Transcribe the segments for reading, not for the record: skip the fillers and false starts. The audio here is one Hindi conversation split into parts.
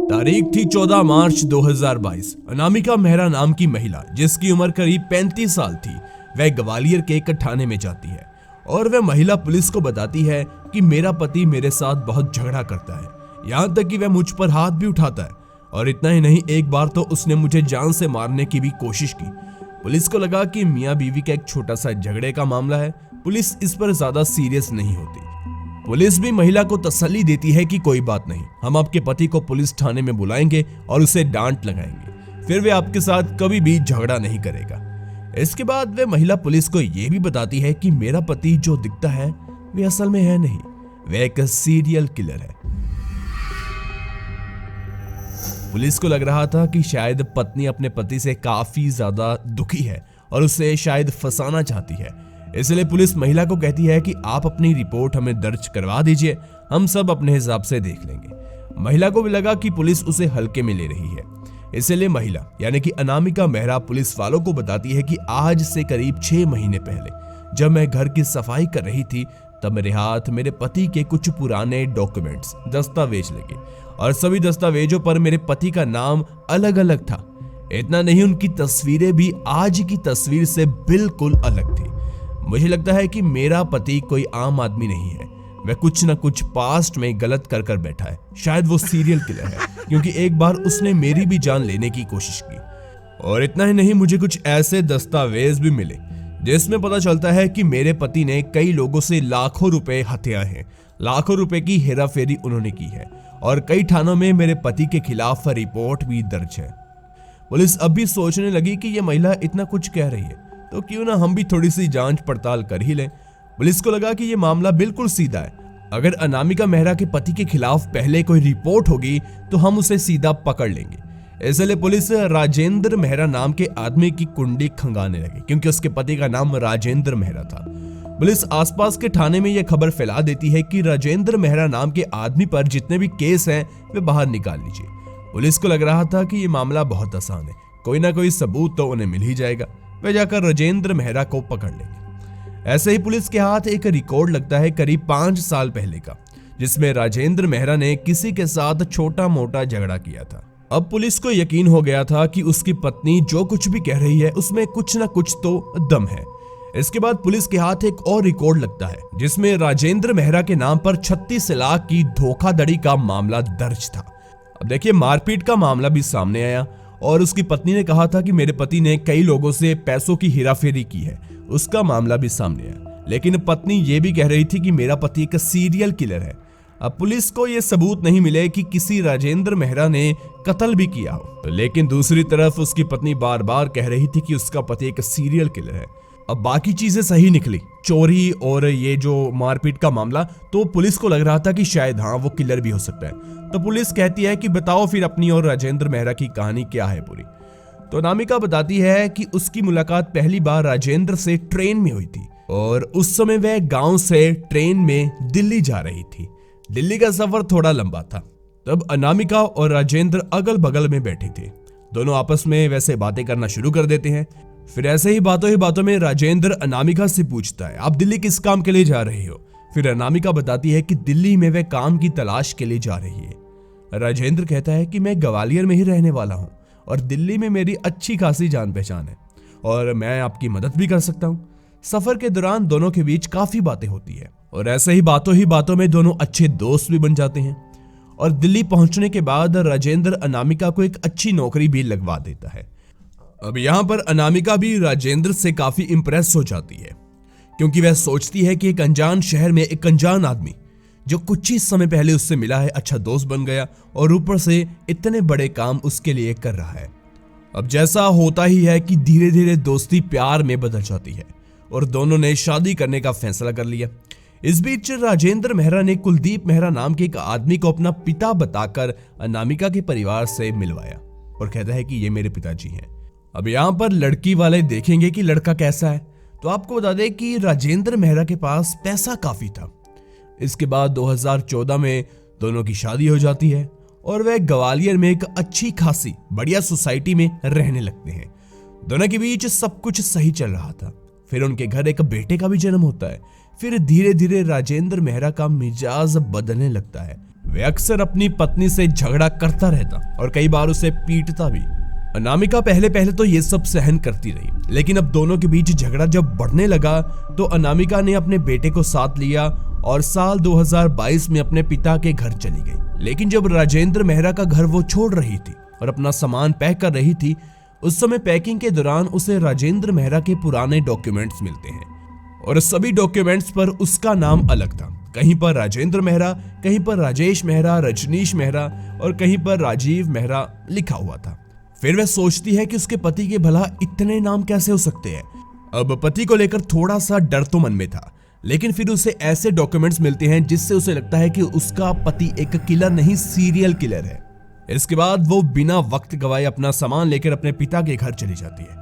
तारीख थी 14 मार्च 2022। अनामिका मेहरा नाम की महिला, जिसकी उम्र करीब 35 साल थी, वह ग्वालियर के एक थाने में जाती है और वह महिला पुलिस को बताती है कि मेरा पति मेरे साथ बहुत झगड़ा करता है, यहाँ तक कि वह मुझ पर हाथ भी उठाता है। और इतना ही नहीं, एक बार तो उसने मुझे जान से मारने की भी कोशिश की। पुलिस को लगा कि मियाँ बीवी का एक छोटा सा झगड़े का मामला है, पुलिस इस पर ज्यादा सीरियस नहीं होती। पुलिस भी महिला को तसल्ली देती है कि कोई बात नहीं, हम आपके पति को पुलिस थाने में बुलाएंगे और उसे डांट लगाएंगे, फिर वे आपके साथ कभी भी झगड़ा नहीं करेगा। इसके बाद वे महिला पुलिस को यह भी बताती है कि मेरा पति जो दिखता है वे असल में है नहीं, वह एक सीरियल किलर है। पुलिस को लग रहा था कि शायद पत्नी अपने पति से काफी ज्यादा दुखी है और उसे शायद फंसाना चाहती है, इसलिए पुलिस महिला को कहती है कि आप अपनी रिपोर्ट हमें दर्ज करवा दीजिए, हम सब अपने हिसाब से देख लेंगे। महिला को भी लगा कि पुलिस उसे हल्के में ले रही है, इसलिए महिला यानी कि अनामिका मेहरा पुलिस वालों को बताती है कि आज से करीब 6 महीने पहले जब मैं घर की सफाई कर रही थी, तब मेरे हाथ मेरे पति के कुछ पुराने डॉक्यूमेंट्स दस्तावेज लगे और सभी दस्तावेजों पर मेरे पति का नाम अलग अलग था। इतना नहीं, उनकी तस्वीरें भी आज की तस्वीर से बिल्कुल अलग थी। मुझे लगता है कि मेरा पति कोई आम आदमी नहीं है, वह कुछ न कुछ पास्ट में गलत कर बैठा है। शायद वो सीरियल किलर है, क्योंकि एक बार उसने मेरी भी जान लेने की कोशिश की। और इतना ही नहीं, मुझे कुछ ऐसे दस्तावेज भी मिले जिसमें पता चलता है कि मेरे पति ने कई लोगों से लाखों रुपए हथिया हैं, लाखों रुपए की हेराफेरी उन्होंने की है और कई थानों में मेरे पति के खिलाफ रिपोर्ट भी दर्ज है। पुलिस अब भी सोचने लगी कि यह महिला इतना कुछ कह रही है तो क्यों ना हम भी थोड़ी सी जांच पड़ताल कर ही लें। पुलिस को लगा कि यह मामला बिल्कुल सीधा है, अगर अनामिका मेहरा के पति के खिलाफ पहले कोई रिपोर्ट होगी तो हम उसे सीधा पकड़ लेंगे। इसलिए पुलिस राजेंद्र मेहरा नाम के आदमी की कुंडली खंगाने लगी, क्योंकि उसके पति का नाम राजेंद्र मेहरा था। पुलिस आसपास के थाने में यह खबर फैला देती है कि राजेंद्र मेहरा नाम के आदमी पर जितने भी केस हैं वे बाहर निकाल लीजिए। पुलिस को लग रहा था कि यह मामला बहुत आसान है, कोई ना कोई सबूत तो उन्हें मिल ही जाएगा, वे जाकर राजेंद्र मेहरा को पकड़ लेंगे। ऐसे ही पुलिस के हाथ एक रिकॉर्ड लगता है करीब 5 साल पहले का, जिसमें राजेंद्र मेहरा ने किसी के साथ छोटा मोटा झगड़ा किया था। अब पुलिस को यकीन हो गया था कि उसकी पत्नी जो कुछ भी कह रही है उसमें कुछ ना कुछ तो दम है। इसके बाद पुलिस के हाथ एक और रिकॉर्ड लगता है, जिसमें राजेंद्र मेहरा के नाम पर 36 लाख की धोखाधड़ी का मामला दर्ज था। अब देखिए, मारपीट का मामला भी सामने आया और उसकी पत्नी ने कहा था कि मेरे पति ने कई लोगों से पैसों की हेराफेरी की है, उसका मामला भी सामने आया। लेकिन पत्नी ये भी कह रही थी कि मेरा पति एक सीरियल किलर है। अब पुलिस को यह सबूत नहीं मिले कि किसी राजेंद्र मेहरा ने कत्ल भी किया हो, लेकिन दूसरी तरफ उसकी पत्नी बार बार कह रही थी कि उसका पति एक सीरियल किलर है। अब बाकी चीजें सही निकली, चोरी और ये जो मारपीट का मामला, तो पुलिस को लग रहा था कि शायद हाँ वो किलर भी हो सकता है। तो पुलिस कहती है कि बताओ फिर अपनी और राजेंद्र मेहरा की कहानी क्या है पूरी। तो अनामिका बताती है कि उसकी मुलाकात पहली बार राजेंद्र से ट्रेन में हुई थी और उस समय वह गांव से ट्रेन में दिल्ली जा रही थी। दिल्ली का सफर थोड़ा लंबा था। तब अनामिका और राजेंद्र अगल बगल में बैठे थे, दोनों आपस में वैसे बातें करना शुरू कर देते हैं। फिर ऐसे ही बातों में राजेंद्र अनामिका से पूछता है, आप दिल्ली किस काम के लिए जा रही हो? फिर अनामिका बताती है कि दिल्ली में वह काम की तलाश के लिए जा रही है। राजेंद्र कहता है कि मैं ग्वालियर में ही रहने वाला हूँ और दिल्ली में मेरी अच्छी खासी जान पहचान है और मैं आपकी मदद भी कर सकता हूँ। सफर के दौरान दोनों के बीच काफी बातें होती है और ऐसे ही बातों में दोनों अच्छे दोस्त भी बन जाते हैं। और दिल्ली पहुंचने के बाद राजेंद्र अनामिका को एक अच्छी नौकरी भी लगवा देता है। अब यहाँ पर अनामिका भी राजेंद्र से काफी इंप्रेस हो जाती है, क्योंकि वह सोचती है कि एक अनजान शहर में एक अनजान आदमी जो कुछ ही समय पहले उससे मिला है अच्छा दोस्त बन गया और ऊपर से इतने बड़े काम उसके लिए कर रहा है। अब जैसा होता ही है कि धीरे धीरे दोस्ती प्यार में बदल जाती है और दोनों ने शादी करने का फैसला कर लिया। इस बीच राजेंद्र मेहरा ने कुलदीप मेहरा नाम के एक आदमी को अपना पिता बताकर अनामिका के परिवार से मिलवाया और कहता है कि ये मेरे पिताजी हैं। अब यहाँ पर लड़की वाले देखेंगे कि लड़का कैसा है, तो आपको बता दें कि राजेंद्र मेहरा के पास पैसा काफी था। इसके बाद 2014 में दोनों की शादी हो जाती है और वह ग्वालियर में एक अच्छी खासी बढ़िया सोसाइटी में रहने लगते हैं। दोनों के बीच सब कुछ सही चल रहा था। फिर उनके घर एक बेटे का भी जन्म होता है। फिर धीरे धीरे राजेंद्र मेहरा का मिजाज बदलने लगता है। वे अक्सर अपनी पत्नी से झगड़ा करता रहता और कई बार उसे पीटता भी। अनामिका पहले पहले तो ये सब सहन करती रही, लेकिन अब दोनों के बीच झगड़ा जब बढ़ने लगा तो अनामिका ने अपने बेटे को साथ लिया और साल 2022 में अपने पिता के घर चली गई। लेकिन जब राजेंद्र मेहरा का घर वो छोड़ रही थी और अपना सामान पैक कर रही थी, उस समय पैकिंग के दौरान उसे राजेंद्र मेहरा के पुराने डॉक्यूमेंट्स मिलते हैं और सभी डॉक्यूमेंट्स पर उसका नाम अलग था। कहीं पर राजेंद्र मेहरा, कहीं पर राजेश मेहरा, रजनीश मेहरा और कहीं पर राजीव मेहरा लिखा हुआ था। फिर वह सोचती है कि उसके पति के भला इतने नाम कैसे हो सकते हैं। अब पति को लेकर थोड़ा सा डर तो मन में था, लेकिन फिर उसे ऐसे डॉक्यूमेंट्स मिलते हैं जिससे उसे लगता है कि उसका पति एक किलर नहीं, सीरियल किलर है। इसके बाद वो बिना वक्त गवाए अपना सामान लेकर अपने पिता के घर चली जाती है।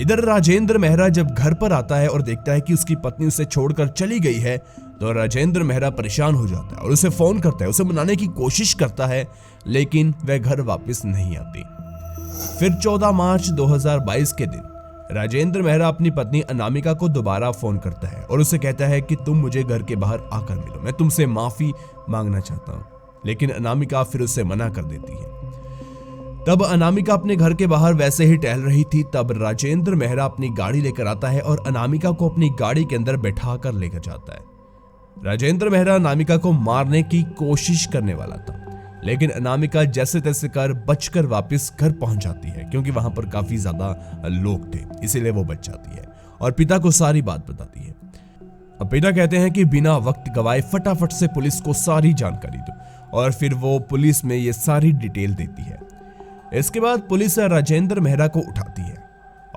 इधर राजेंद्र मेहरा जब घर पर आता है और देखता है कि उसकी पत्नी उसे छोड़कर चली गई है, तो राजेंद्र मेहरा परेशान हो जाता है और उसे फोन करता है, उसे मनाने की कोशिश करता है, लेकिन वह घर वापस नहीं आती। फिर 14 मार्च 2022 के दिन राजेंद्र मेहरा अपनी पत्नी अनामिका को दोबारा फोन करता है और उसे कहता है कि तुम मुझे घर के बाहर आकर मिलो, मैं तुमसे माफी मांगना चाहता हूँ। लेकिन अनामिका फिर उसे मना कर देती है। तब अनामिका अपने घर के बाहर वैसे ही टहल रही थी, तब राजेंद्र मेहरा अपनी गाड़ी लेकर आता है और अनामिका को अपनी गाड़ी के अंदर बैठा कर लेकर जाता है। राजेंद्र मेहरा अनामिका को मारने की कोशिश करने वाला था, लेकिन अनामिका जैसे तैसे कर बचकर वापस घर पहुंच जाती है, क्योंकि वहां पर काफी ज्यादा लोग थे, इसीलिए वो बच जाती है और पिता को सारी बात बताती है। अब पिता कहते हैं कि बिना वक्त गवाए फटाफट से पुलिस को सारी जानकारी दो, और फिर वो पुलिस में ये सारी डिटेल देती है। इसके बाद पुलिस राजेंद्र मेहरा को उठाती है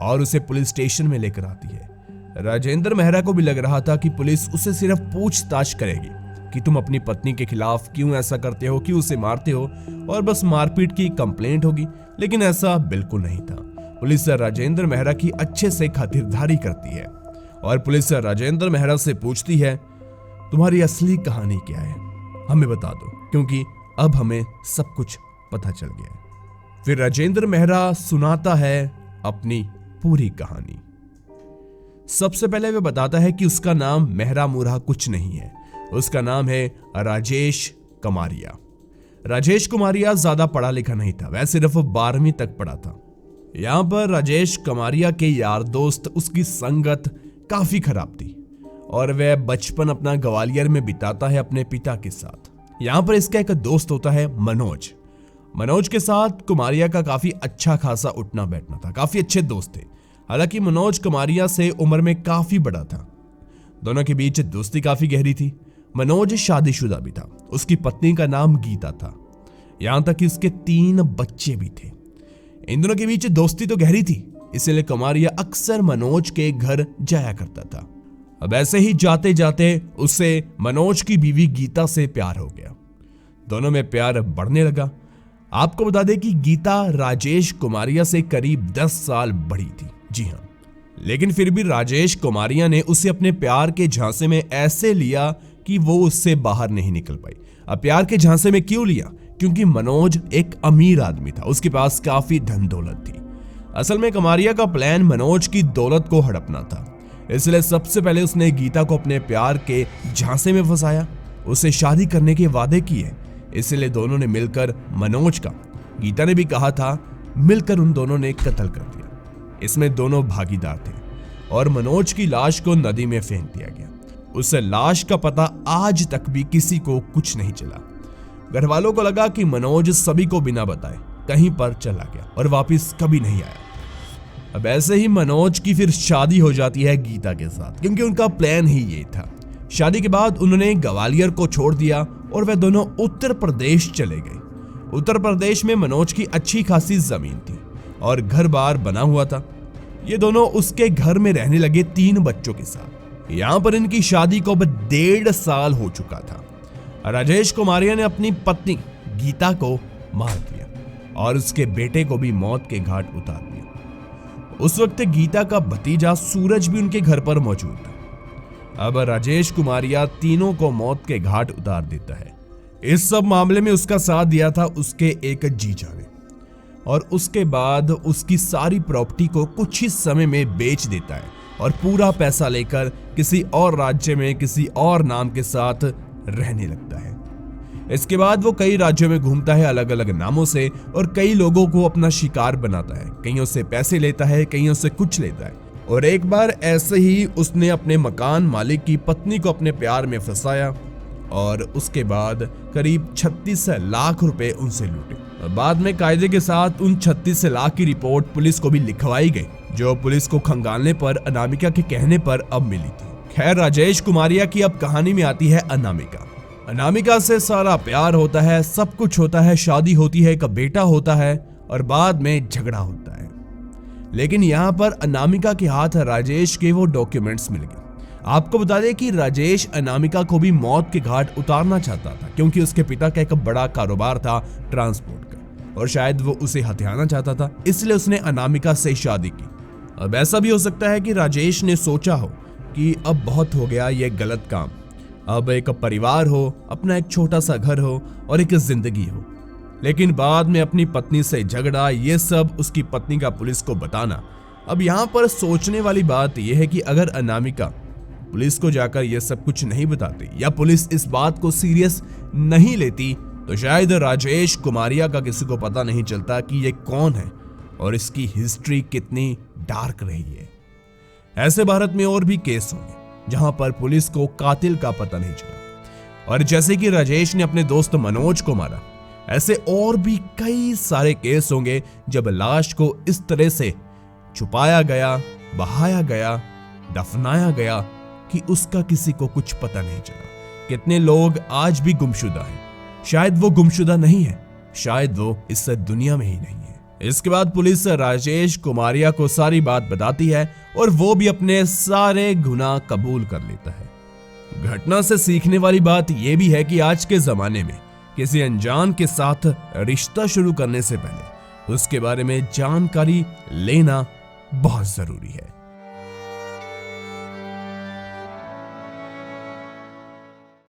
और उसे पुलिस स्टेशन में लेकर आती है। राजेंद्र मेहरा को भी लग रहा था कि पुलिस उसे सिर्फ पूछताछ करेगी कि तुम अपनी पत्नी के खिलाफ क्यों ऐसा करते हो, क्यों उसे मारते हो, और बस मारपीट की कंप्लेंट होगी, लेकिन ऐसा बिल्कुल नहीं था। पुलिस राजेंद्र मेहरा की अच्छे से खातिरदारी करती है और पुलिस राजेंद्र मेहरा से पूछती है, तुम्हारी असली कहानी क्या है, हमें बता दो, क्योंकि अब हमें सब कुछ पता चल गया है। फिर राजेंद्र मेहरा सुनाता है अपनी पूरी कहानी। सबसे पहले वह बताता है कि उसका नाम मेहरा मुरा कुछ नहीं है, उसका नाम है राजेश कुमारिया। राजेश कुमारिया ज्यादा पढ़ा लिखा नहीं था, वह सिर्फ 12वीं तक पढ़ा था। यहाँ पर राजेश कुमारिया के यार दोस्त, उसकी संगत काफी खराब थी और वह बचपन अपना ग्वालियर में बिताता है अपने पिता के साथ। यहाँ पर इसका एक दोस्त होता है मनोज। मनोज के साथ कुमारिया का काफी अच्छा खासा उठना बैठना था, काफी अच्छे दोस्त थे। हालांकि मनोज कुमारिया से उम्र में काफी बड़ा था, दोनों के बीच दोस्ती काफी गहरी थी। मनोज शादीशुदा भी था, उसकी पत्नी का नाम गीता था, यहां तक कि उसके 3 बच्चे भी थे। इन दोनों के बीच दोस्ती तो गहरी थी, इसलिए कुमारिया अक्सर मनोज के घर जाया करता था। अब ऐसे ही जाते जाते उसे मनोज की बीवी गीता से प्यार हो गया, दोनों में प्यार बढ़ने लगा। आपको बता दें कि गीता राजेश कुमारिया से करीब 10 साल बड़ी थी, जी हाँ, लेकिन फिर भी राजेश कुमारिया ने उसे अपने प्यार के झांसे में ऐसे लिया कि वो उससे बाहर नहीं निकल पाई। अब प्यार के झांसे में क्यों लिया? क्योंकि मनोज एक अमीर आदमी था, उसके पास काफी धन दौलत थी। असल में कुमारिया का प्लान मनोज की दौलत को हड़पना था, इसलिए सबसे पहले उसने गीता को अपने प्यार के झांसे में फंसाया, उसे शादी करने के वादे किए। इसलिए दोनों ने मिलकर मनोज का, गीता ने भी कहा था, मिलकर उन दोनों ने कत्ल कर दिया। इसमें दोनों भागीदार थे और मनोज की लाश को नदी में फेंक दिया गया। उस लाश का पता आज तक भी किसी को कुछ नहीं चला। घर वालों को लगा कि मनोज सभी को बिना बताए कहीं पर चला गया और वापस कभी नहीं आया। अब ऐसे ही मनोज की फिर शादी हो जाती है गीता के साथ, क्योंकि उनका प्लान ही ये था। शादी के बाद उन्होंने ग्वालियर को छोड़ दिया और वे दोनों उत्तर प्रदेश चले गए। उत्तर प्रदेश में मनोज की अच्छी खासी जमीन थी और घर बार बना हुआ था। ये दोनों उसके घर में रहने लगे 3 बच्चों के साथ। यहाँ पर इनकी शादी को अब 1.5 साल हो चुका था। राजेश कुमारिया ने अपनी पत्नी गीता को मार दिया और उसके बेटे को भी मौत के घाट उतार दिया। उस वक्त गीता का भतीजा सूरज भी उनके घर पर मौजूद था। अब राजेश कुमारिया तीनों को मौत के घाट उतार देता है। इस सब मामले में उसका साथ दिया था उसके एक जीजा ने, और उसके बाद उसकी सारी प्रॉपर्टी को कुछ ही समय में बेच देता है और पूरा पैसा लेकर किसी और राज्य में किसी और नाम के साथ रहने लगता है। इसके बाद वो कई राज्यों में घूमता है अलग अलग नामों से और कई लोगों को अपना शिकार बनाता है। कईयों से पैसे लेता है, कईयों से कुछ लेता है। और एक बार ऐसे ही उसने अपने मकान मालिक की पत्नी को अपने प्यार में फंसाया और उसके बाद करीब 36 लाख रुपए उनसे लूटे। बाद में कायदे के साथ उन 36 लाख की रिपोर्ट पुलिस को भी लिखवाई गई, जो पुलिस को खंगालने पर अनामिका के कहने पर अब मिली थी। खैर, राजेश कुमारिया की अब कहानी में आती है अनामिका। अनामिका से सारा प्यार होता है, सब कुछ होता है, शादी होती है, एक बेटा होता है और बाद में झगड़ा होता है। लेकिन यहाँ पर अनामिका के हाथ राजेश के वो डॉक्यूमेंट्स मिल गए। आपको बता दें कि राजेश अनामिका को भी मौत के घाट उतारना चाहता था, क्योंकि उसके पिता का एक बड़ा कारोबार था ट्रांसपोर्ट का और शायद वो उसे हथियाना चाहता था, इसलिए उसने अनामिका से शादी की। अब ऐसा भी हो सकता है कि राजेश ने सोचा हो कि अब बहुत हो गया ये गलत काम, अब एक परिवार हो, अपना एक छोटा सा घर हो और एक जिंदगी हो। लेकिन बाद में अपनी पत्नी से झगड़ा, ये सब उसकी पत्नी का पुलिस को बताना। अब यहाँ पर सोचने वाली बात यह है कि अगर अनामिका पुलिस को जाकर यह सब कुछ नहीं बताती या पुलिस इस बात को सीरियस नहीं लेती, तो शायद राजेश कुमारिया का किसी को पता नहीं चलता कि ये कौन है और इसकी हिस्ट्री कितनी डार्क रही है। ऐसे भारत में और भी केस होंगे जहां पर पुलिस को कातिल का पता नहीं चला, और जैसे कि राजेश ने अपने दोस्त मनोज को मारा, ऐसे और भी कई सारे केस होंगे जब लाश को इस तरह से छुपाया गया, बहाया गया, दफनाया गया कि उसका किसी को कुछ पता नहीं चला। कितने लोग आज भी गुमशुदा हैं। शायद वो गुमशुदा नहीं है, शायद वो इस दुनिया में ही नहीं है। इसके बाद पुलिस राजेश कुमारिया को सारी बात बताती है और वो भी अपने सारे गुनाह कबूल कर लेता है। घटना से सीखने वाली बात यह भी है कि आज के जमाने में किसी अनजान के साथ रिश्ता शुरू करने से पहले उसके बारे में जानकारी लेना बहुत जरूरी है।